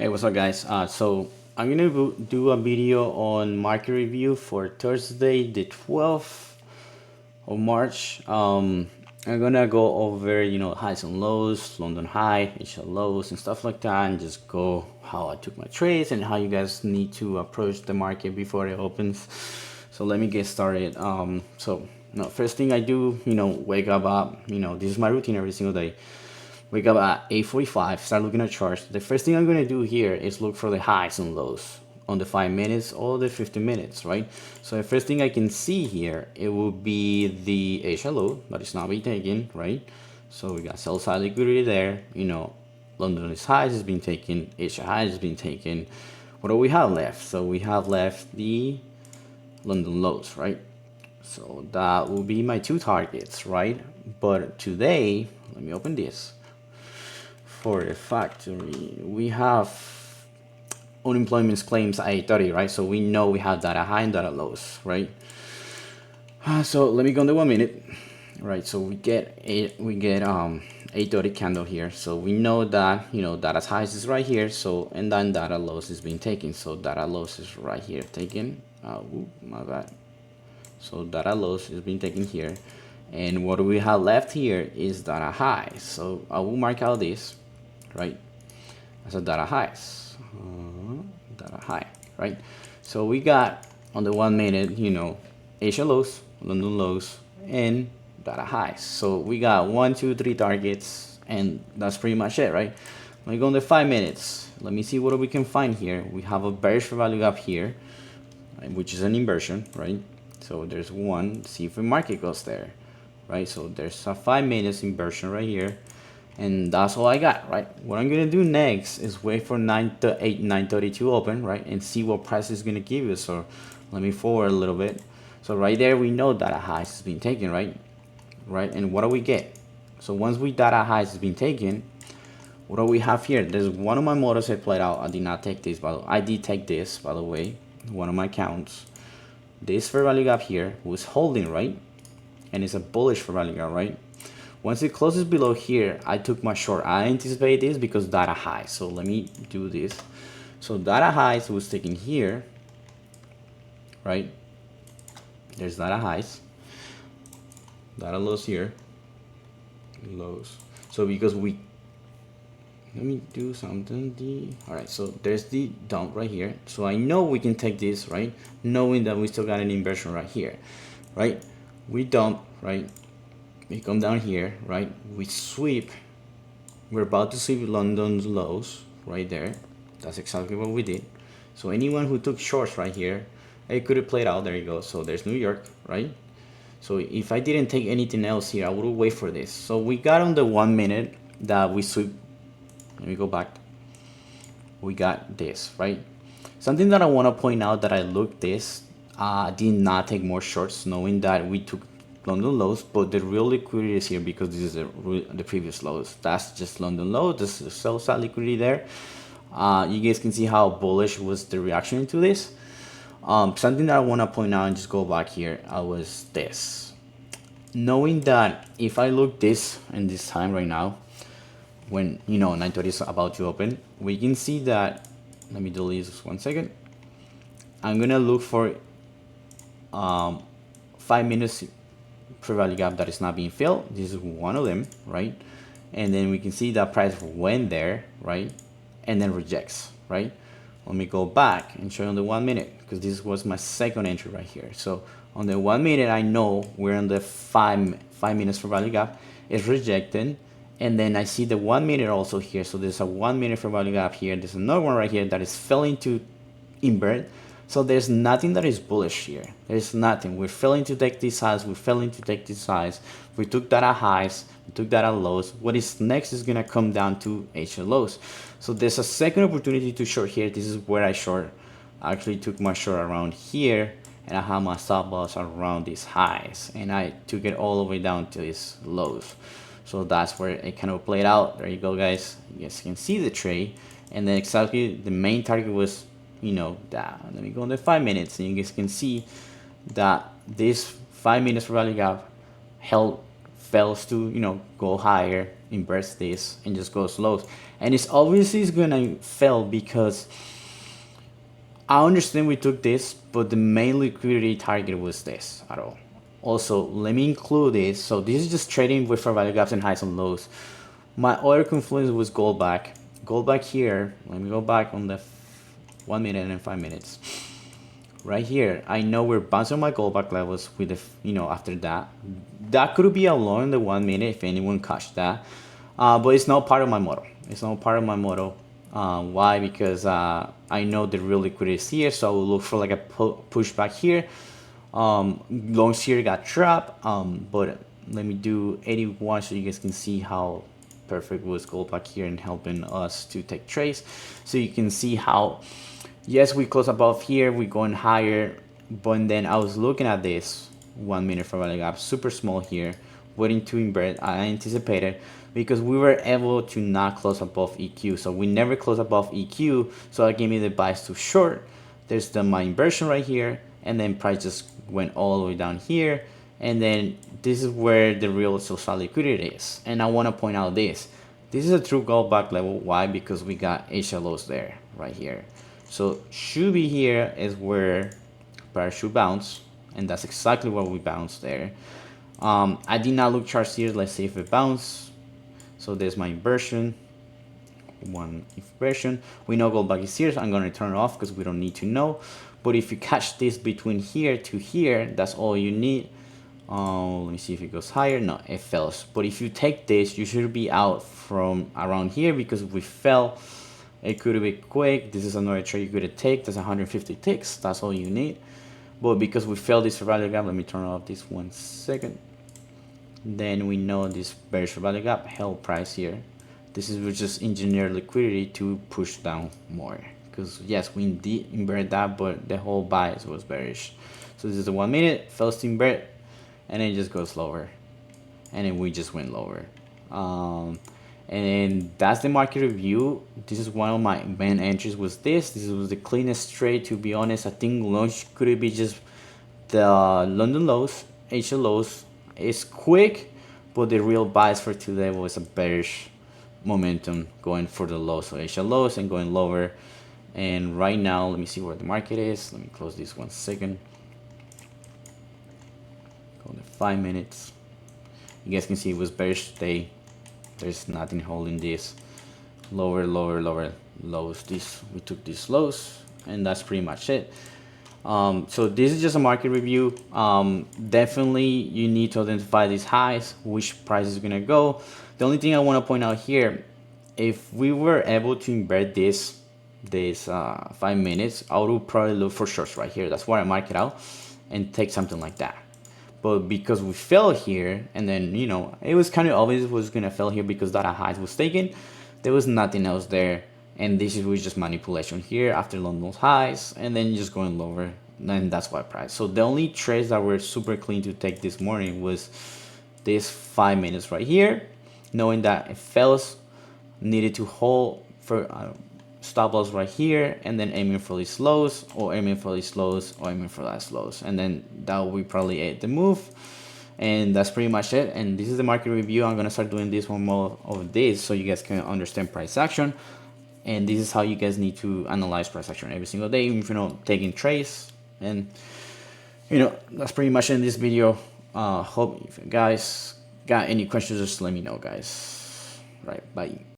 Hey, what's up, guys? So I'm gonna do a video on market review for Thursday, the 12th of March. I'm gonna go over, highs and lows, London high, Asia lows, and stuff like that, and just go how I took my trades and how you guys need to approach the market before it opens. So let me get started. First thing I do, wake up. This is my routine every single day. Wake up at 8:45, start looking at charts. The first thing I'm going to do here is look for the highs and lows on the 5 minutes or the 15 minutes, right? So the first thing I can see here, it will be the Asia low that is not being taken, right? So we got sell side liquidity there. London's highs has been taken, Asia highs has been taken. What do we have left? So we have left the London lows, right? So that will be my two targets, right? But today, let me open this. For the factory, we have unemployment claims at 8:30, right? So we know we have data high and data lows, right? So let me go on the 1 minute, right? So we get 8:30 candle here. So we know that data highs is right here. So and then data lows is being taken. So data lows is right here taken. My bad. So data lows is being taken here, and what we have left here is data highs. So I will mark out this, right, as a data highs, data high, right? So we got on the 1 minute, Asia lows, London lows, and data highs. So we got 1, 2, 3 targets, and that's pretty much it, right? Let me go on the 5 minutes. Let me see what we can find here. We have a bearish value gap here, which is an inversion, right? So there's one. See if the market goes there, right? So there's a 5 minutes inversion right here, and that's all I got, right? What I'm gonna do next is wait for 9:30 to open, right, and see what price is gonna give you. So let me forward a little bit. So right there we know data highs has been taken, right? And what do we get? So once we data highs has been taken, what do we have here? There's one of my models I played out. I did not take this, but I did take this, by the way, one of my counts. This fair value gap here was holding, right? And it's a bullish fair value gap, right? Once it closes below here, I took my short. I anticipate this because data high. So let me do this. So data highs was taken here, right? There's data highs. Data lows here. Lows. So because let me do something. All right, so there's the dump right here. So I know we can take this, right? Knowing that we still got an inversion right here, right? We dump, right? We come down here, right? We sweep. We're about to sweep London's lows right there. That's exactly what we did. So anyone who took shorts right here, it could have played out. There you go. So there's New York, right? So if I didn't take anything else here, I would wait for this. So we got on the 1 minute that we sweep. Let me go back. We got this, right? Something that I want to point out that I looked this, did not take more shorts, knowing that we took London lows, but the real liquidity is here because this is the previous lows. That's just London low. This is sell side liquidity there. You guys can see how bullish was the reaction to this. Something that I want to point out and just go back here, was this. Knowing that if I look this in this time right now, when 9:30 is about to open, we can see that. Let me delete this 1 second. I'm gonna look for 5 minutes fair value gap that is not being filled. This is one of them, right? And then we can see that price went there, right, and then rejects, right? Let me go back and show you on the 1 minute, because this was my second entry right here. So on the 1 minute, I know we're on the 5 minutes fair value gap. It's rejected. And then I see the 1 minute also here. So there's a 1 minute fair value gap here. There's another one right here that is failing to invert. So there's nothing that is bullish here. There's nothing. We're failing to take these highs. We're failing to take these highs. We took data highs. We took data lows. What is next is going to come down to Asia lows. So there's a second opportunity to short here. This is where I short. I actually took my short around here. And I have my stop loss around these highs. And I took it all the way down to these lows. So that's where it kind of played out. There you go, guys. You guys can see the trade. And then exactly the main target was, that. Let me go on the 5 minutes. And you guys can see that this 5 minutes value gap held fails to, go higher, inverse this, and just goes low. And it's obviously gonna fail because I understand we took this, but the main liquidity target was this at all. Also, let me include this. So this is just trading with fair value gaps and highs and lows. My other confluence was gold back. Gold back here. Let me go back on the 1 minute and 5 minutes. Right here, I know we're bouncing my gold back levels with the, after that. That could be alone in the 1 minute if anyone catch that. But it's not part of my model. It's not part of my model. Why? Because I know the real liquidity is here, so I will look for like a pushback here. Longs here got trapped, but let me do 81 so you guys can see how perfect was gold back here and helping us to take trades. So you can see how, yes, we close above here, we going higher, but then I was looking at this 1 minute fair value gap, super small here, waiting to invert. I anticipated because we were able to not close above EQ, so we never close above EQ, so that gave me the bias to short. There's my inversion right here, and then price just went all the way down here, and then this is where the real social liquidity is. And I want to point out this is a true gold back level. Why? Because we got HLOs there right here, so should be here is where price should bounce, and that's exactly where we bounced there. I did not look charts here. Let's see if it bounced. So there's my inversion, one inversion. We know gold back is here, so I'm going to turn it off because we don't need to know. But if you catch this between here to here, that's all you need. Let me see if it goes higher. No, it fails. But if you take this, you should be out from around here, because if we fell, it could be quick. This is another trade you could take. That's 150 ticks. That's all you need. But because we failed this value gap, let me turn off this 1 second. Then we know this bearish value gap held price here. This is just engineer liquidity to push down more, because yes, we did invert that, but the whole bias was bearish. So this is the 1 minute, fails to invert, and then it just goes lower, and then we just went lower. And then that's the market review. This is one of my main entries. Was this was the cleanest trade, to be honest. I think launch could be just the London lows, Asia lows. It's quick, but the real bias for today was a bearish momentum going for the lows, so Asia lows and going lower. And right now, let me see where the market is. Let me close this 1 second. Go to 5 minutes. You guys can see it was bearish today. There's nothing holding this. Lower, lower, lower lows. We took these lows, and that's pretty much it. So this is just a market review. Definitely you need to identify these highs, which price is gonna go. The only thing I want to point out here, if we were able to invert this 5 minutes, I would probably look for shorts right here. That's why I mark it out and take something like that. But because we fell here, and then it was kind of obvious it was gonna fail here because that highs was taken, there was nothing else there. And this was just manipulation here after London's highs, and then just going lower, and that's why price. So the only trades that were super clean to take this morning was this 5 minutes right here, knowing that it fails, needed to hold for stop loss right here, and then aiming for these lows, or aiming for these lows, or aiming for that lows, and then that will be probably the move. And that's pretty much it. And this is the market review. I'm gonna start doing this one more of this so you guys can understand price action. And this is how you guys need to analyze price action every single day, even if you're not taking trades. And that's pretty much in this video. Hope if you guys got any questions, just let me know, guys. Right, bye.